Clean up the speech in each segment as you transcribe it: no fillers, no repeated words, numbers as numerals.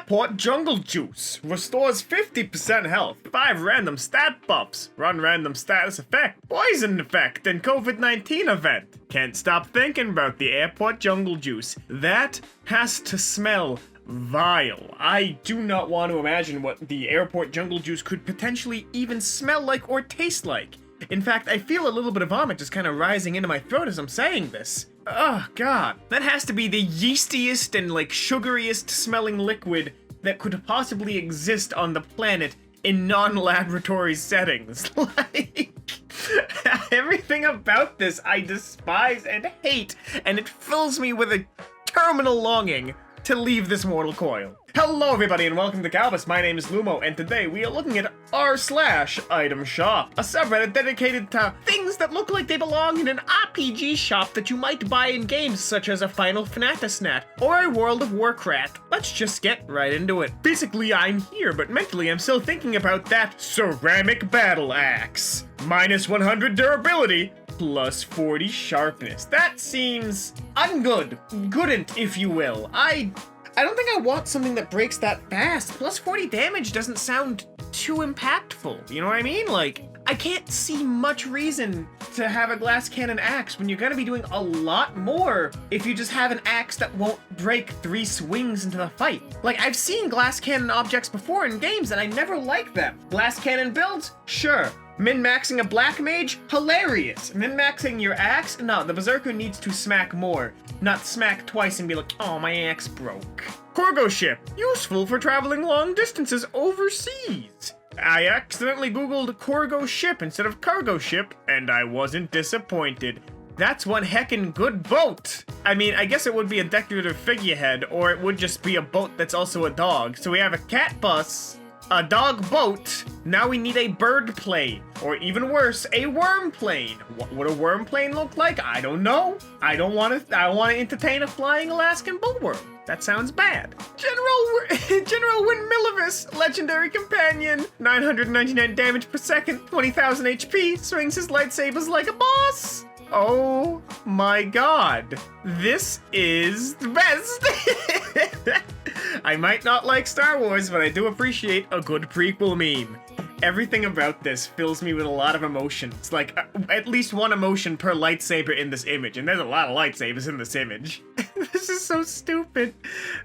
Airport Jungle Juice. Restores 50% health, 5 random stat buffs, run random status effect, poison effect, and COVID-19 event. Can't stop thinking about the Airport Jungle Juice. That has to smell vile. I do not want to imagine what the Airport Jungle Juice could potentially even smell like or taste like. In fact, I feel a little bit of vomit just kind of rising into my throat as I'm saying this. Oh god. That has to be the yeastiest and like sugariest smelling liquid that could possibly exist on the planet in non-laboratory settings. Like, everything about this I despise and hate, and it fills me with a terminal longing to leave this mortal coil. Hello everybody and welcome to Kalbus. My name is Lumo, and today we are looking at r/itemshop, a subreddit dedicated to things that look like they belong in an RPG shop that you might buy in games such as a Final Fantasy or a World of Warcraft. Let's just get right into it. Physically I'm here, but mentally I'm still thinking about that ceramic battle axe. Minus 100 durability, plus 40 sharpness. That seems ungood. Goodn't, if you will. I don't think I want something that breaks that fast. Plus 40 damage doesn't sound too impactful. You know what I mean? Like, I can't see much reason to have a glass cannon axe when you're gonna be doing a lot more if you just have an axe that won't break 3 swings into the fight. Like, I've seen glass cannon objects before in games and I never liked them. Glass cannon builds? Sure. Min-maxing a black mage? Hilarious. Min-maxing your axe? No, the berserker needs to smack more, not smack twice and be like, oh, my axe broke. Cargo ship. Useful for traveling long distances overseas. I accidentally googled cargo ship instead of cargo ship, and I wasn't disappointed. That's one heckin' good boat. I mean, I guess it would be a decorative figurehead, or it would just be a boat that's also a dog. So we have a cat bus, a dog boat, now we need a bird plane, or even worse, a worm plane. What would a worm plane look like? I don't know. I want to entertain a flying Alaskan bullworm. That sounds bad. General Windmillivis, legendary companion, 999 damage per second, 20,000 HP, swings his lightsabers like a boss. Oh my god. This is the best. I might not like Star Wars, but I do appreciate a good prequel meme. Everything about this fills me with a lot of emotions. Like, at least one emotion per lightsaber in this image, and there's a lot of lightsabers in this image. This is so stupid.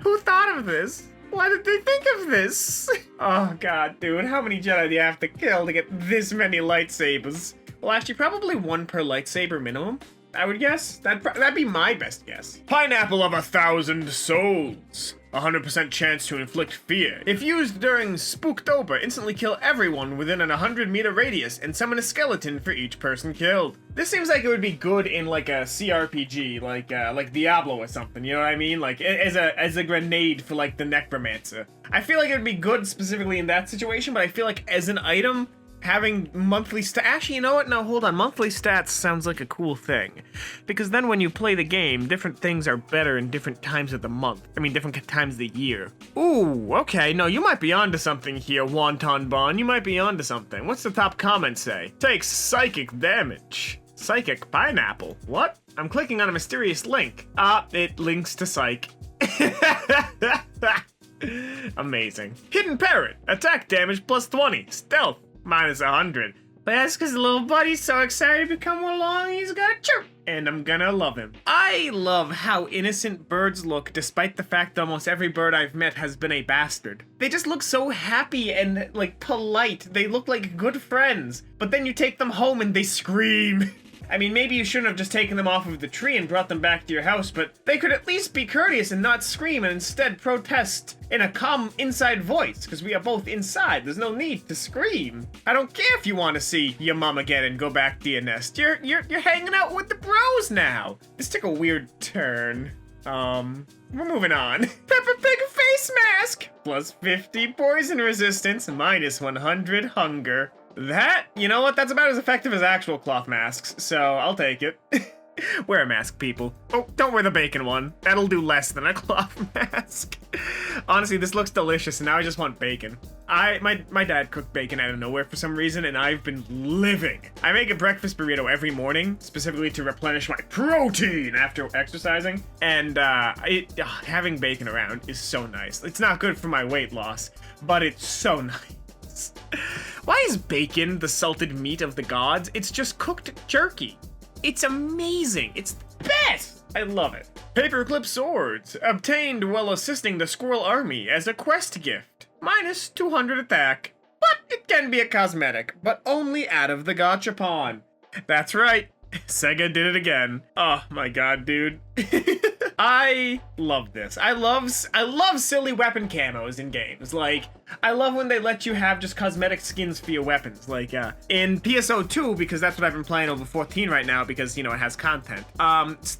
Who thought of this? Why did they think of this? Oh god, dude, how many Jedi do you have to kill to get this many lightsabers? Well, actually, probably 1 per lightsaber minimum, I would guess. That'd be my best guess. Pineapple of 1,000 souls. 100% chance to inflict fear. If used during Spooktober, instantly kill everyone within an 100-meter radius and summon a skeleton for each person killed. This seems like it would be good in like a CRPG, like Diablo or something, you know what I mean? Like as a grenade for like the necromancer. I feel like it would be good specifically in that situation, but I feel like as an item, having monthly actually, you know what? No, hold on. Monthly stats sounds like a cool thing. Because then when you play the game, different things are better in different times of the month. I mean, different times of the year. Ooh, okay. No, you might be onto something here, Wonton Bon. You might be onto something. What's the top comment say? Takes psychic damage. Psychic pineapple. What? I'm clicking on a mysterious link. It links to Psych. Amazing. Hidden Parrot. Attack damage plus 20. Stealth minus 100. But that's because the little buddy's so excited to come along, he's gonna chirp. And I'm gonna love him. I love how innocent birds look, despite the fact that almost every bird I've met has been a bastard. They just look so happy and, like, polite. They look like good friends. But then you take them home and they scream. I mean, maybe you shouldn't have just taken them off of the tree and brought them back to your house, but they could at least be courteous and not scream and instead protest in a calm inside voice, because we are both inside. There's no need to scream. I don't care if you want to see your mom again and go back to your nest. You're hanging out with the bros now. This took a weird turn. We're moving on. Peppa Pig face mask! Plus 50 poison resistance, minus 100 hunger. That, you know what, that's about as effective as actual cloth masks, so I'll take it. Wear a mask, people. Oh, don't wear the bacon one. That'll do less than a cloth mask. Honestly, this looks delicious, and now I just want bacon. My dad cooked bacon out of nowhere for some reason, and I've been living. I make a breakfast burrito every morning, specifically to replenish my protein after exercising. And having bacon around is so nice. It's not good for my weight loss, but it's so nice. Why is bacon the salted meat of the gods? It's just cooked jerky. It's amazing. It's the best. I love it. Paperclip swords, obtained while assisting the squirrel army as a quest gift. Minus 200 attack. But it can be a cosmetic, but only out of the gachapon. That's right. Sega did it again. Oh my god, dude. I love this. I love silly weapon camos in games. Like, I love when they let you have just cosmetic skins for your weapons. Like, in PSO2, because that's what I've been playing over 14 right now, because, you know, it has content.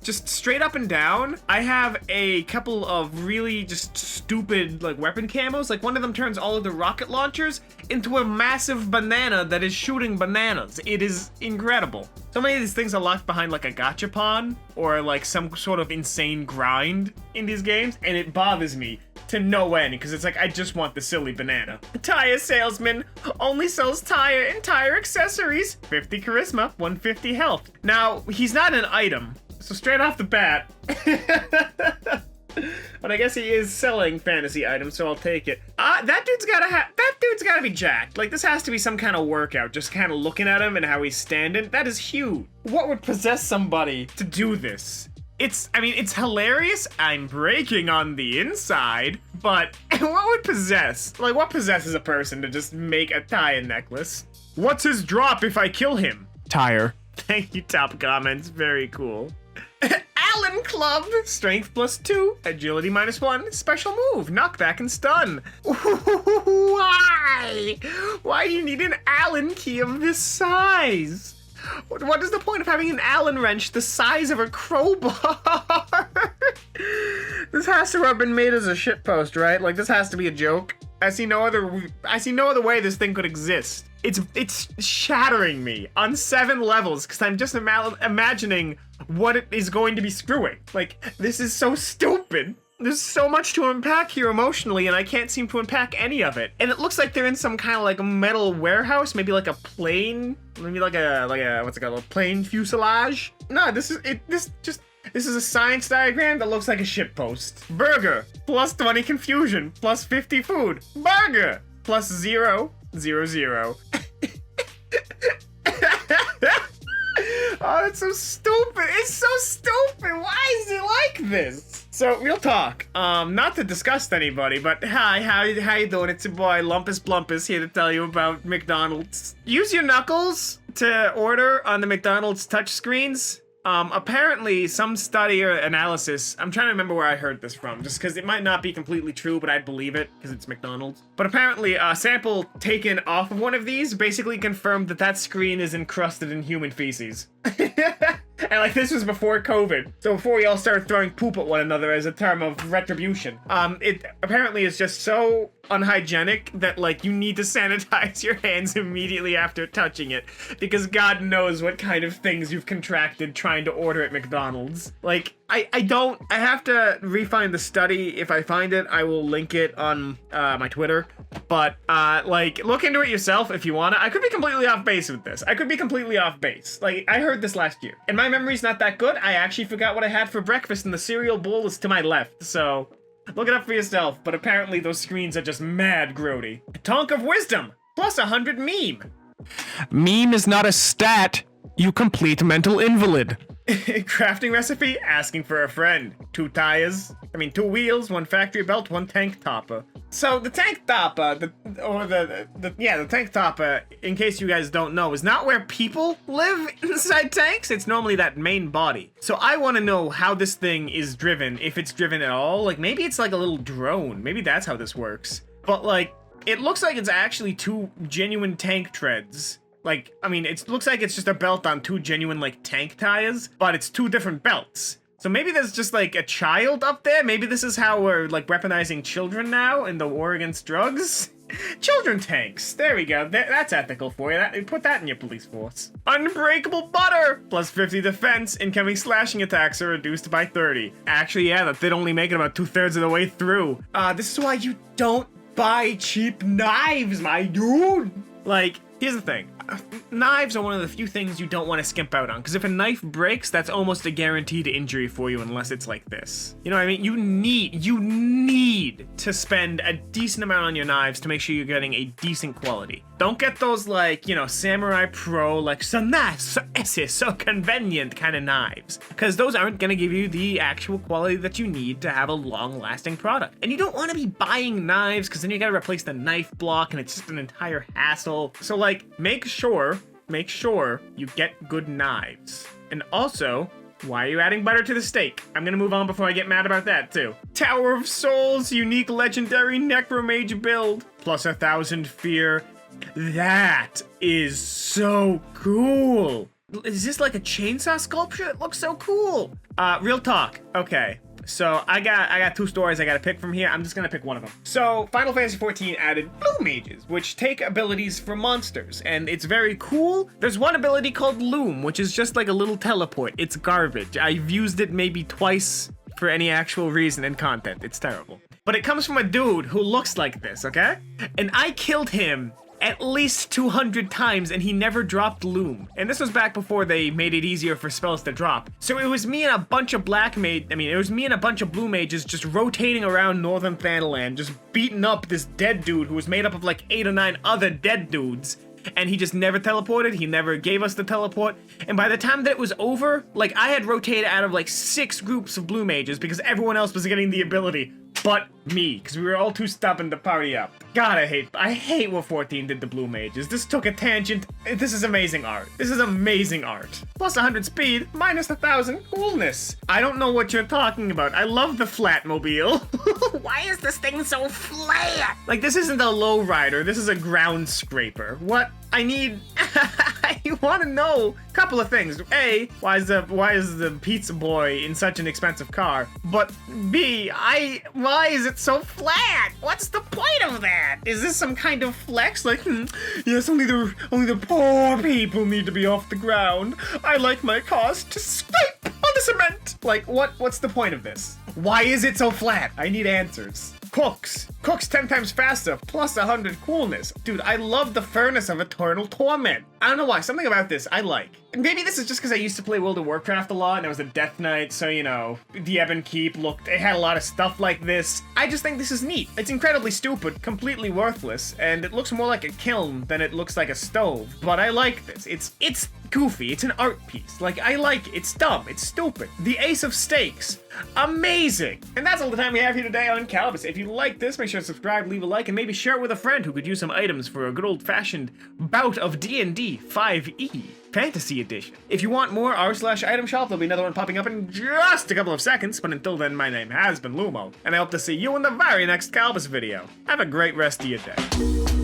Just straight up and down, I have a couple of really just stupid, like, weapon camos. Like, one of them turns all of the rocket launchers into a massive banana that is shooting bananas. It is incredible. So many of these things are locked behind, like, a gachapon, or, like, some sort of insane grind in these games, and it bothers me to no end, because it's like, I just want the silly banana. Tire salesman only sells tire and tire accessories. 50 charisma, 150 health. Now, he's not an item, so straight off the bat, but I guess he is selling fantasy items, so I'll take it. That dude's gotta be jacked. Like, this has to be some kind of workout, just kind of looking at him and how he's standing. That is huge. What would possess somebody to do this? It's hilarious. I'm breaking on the inside, but what would possess? Like, what possesses a person to just make a tire necklace? What's his drop if I kill him? Tire. Thank you, top comments. Very cool. Allen Club, strength +2, agility -1, special move, knockback and stun. Why? Why do you need an Allen key of this size? What is the point of having an Allen wrench the size of a crowbar? This has to have been made as a shitpost, right? Like, this has to be a joke. I see no other way this thing could exist. It's shattering me on 7 levels, because I'm just imagining what it is going to be screwing. Like, this is so stupid. There's so much to unpack here emotionally, and I can't seem to unpack any of it. And it looks like they're in some kind of, like, metal warehouse, maybe like a plane, maybe like a what's it called, a plane fuselage? No, this is a science diagram that looks like a shitpost. Burger, +20 confusion, +50 food. Burger, +0, 0, 0. Oh, that's so stupid. It's so stupid. Why is it like this? So, real talk. Not to disgust anybody, but hi, how you doing? It's your boy, Lumpus Blumpus, here to tell you about McDonald's. Use your knuckles to order on the McDonald's touchscreens. Apparently, some study or analysis, I'm trying to remember where I heard this from, just because it might not be completely true, but I'd believe it, because it's McDonald's. But apparently, a sample taken off of one of these basically confirmed that screen is encrusted in human feces. And, like, this was before COVID, so before we all started throwing poop at one another as a term of retribution. It apparently is just so unhygienic that, like, you need to sanitize your hands immediately after touching it, because God knows what kind of things you've contracted trying to order at McDonald's. Like, I have to re-find the study. If I find it, I will link it on my Twitter. But, like, look into it yourself if you wanna. I could be completely off base with this. I could be completely off base. Like, I heard this last year. And my memory's not that good. I actually forgot what I had for breakfast, and the cereal bowl is to my left, so look it up for yourself. But apparently those screens are just mad grody. Tonk of Wisdom, +100 meme. Meme is not a stat, you complete mental invalid. Crafting recipe, asking for a friend. 2 wheels, 1 factory belt, 1 tank topper. So the tank topper, the tank topper, in case you guys don't know, is not where people live inside tanks. It's normally that main body. So I want to know how this thing is driven, if it's driven at all. Like, maybe it's like a little drone. Maybe that's how this works. But, like, it looks like it's actually 2 genuine tank treads. Like, I mean, it looks like it's just a belt on 2 genuine, like, tank tires, but it's 2 different belts. So maybe there's just, like, a child up there? Maybe this is how we're, like, weaponizing children now in the war against drugs? Children tanks. There we go. That's ethical for you. Put that in your police force. Unbreakable butter! +50 defense. Incoming slashing attacks are reduced by 30. Actually, yeah, that did only make it about 2/3 of the way through. This is why you don't buy cheap knives, my dude. Like, here's the thing. Knives are one of the few things you don't want to skimp out on, because if a knife breaks, that's almost a guaranteed injury for you unless it's like this. You know what I mean? You need to spend a decent amount on your knives to make sure you're getting a decent quality. Don't get those, like, you know, Samurai Pro, like, so nice, so easy, so convenient kind of knives, because those aren't going to give you the actual quality that you need to have a long-lasting product. And you don't want to be buying knives, because then you got to replace the knife block, and it's just an entire hassle. So, like, make sure you get good knives. And also, why are you adding butter to the steak? I'm gonna move on before I get mad about that too. Tower of Souls, unique legendary necromage build, plus 1,000 fear. That is so cool. Is this like a chainsaw sculpture? It looks so cool. Real talk. Okay. So I got two stories I gotta pick from here. I'm just gonna pick one of them. So Final Fantasy XIV added blue mages, which take abilities from monsters, and it's very cool. There's one ability called Loom, which is just like a little teleport. It's garbage. I've used it maybe twice for any actual reason in content. It's terrible. But it comes from a dude who looks like this, okay? And I killed him at least 200 times, and he never dropped Loom. And this was back before they made it easier for spells to drop. So it was me and a bunch of it was me and a bunch of blue mages just rotating around Northern Thanalan, just beating up this dead dude who was made up of like 8 or 9 other dead dudes. And he just never teleported, he never gave us the teleport. And by the time that it was over, like, I had rotated out of like 6 groups of blue mages because everyone else was getting the ability but me, because we were all too stubborn to party up. God, I hate what 14 did to blue mages. This took a tangent. This is amazing art. This is amazing art. Plus 100 speed, minus 1,000 coolness. I don't know what you're talking about. I love the Flatmobile. Why is this thing so flat? Like, this isn't a lowrider. This is a ground scraper. What? I need... I want to know a couple of things. A, why is the pizza boy in such an expensive car? But B, why is it so flat? What's the point of that? Is this some kind of flex? Like, yes, only the poor people need to be off the ground. I like my cars to scrape on the cement. Like, what's the point of this? Why is it so flat? I need answers. Cooks 10 times faster, plus 100 coolness. Dude, I love the furnace of eternal torment. I don't know why, something about this I like. Maybe this is just because I used to play World of Warcraft a lot, and it was a Death Knight, so, you know, the Ebon Keep it had a lot of stuff like this. I just think this is neat. It's incredibly stupid, completely worthless, and it looks more like a kiln than it looks like a stove. But I like this. It's goofy. It's an art piece. Like, I like it. It's dumb. It's stupid. The Ace of Stakes. Amazing. And that's all the time we have here today on Kalbus. If you like this, make sure to subscribe, leave a like, and maybe share it with a friend who could use some items for a good old-fashioned bout of D&D 5e Fantasy Edition. If you want more r/itemshop, there'll be another one popping up in just a couple of seconds, but until then, my name has been Lumo, and I hope to see you in the very next Kalbus video. Have a great rest of your day.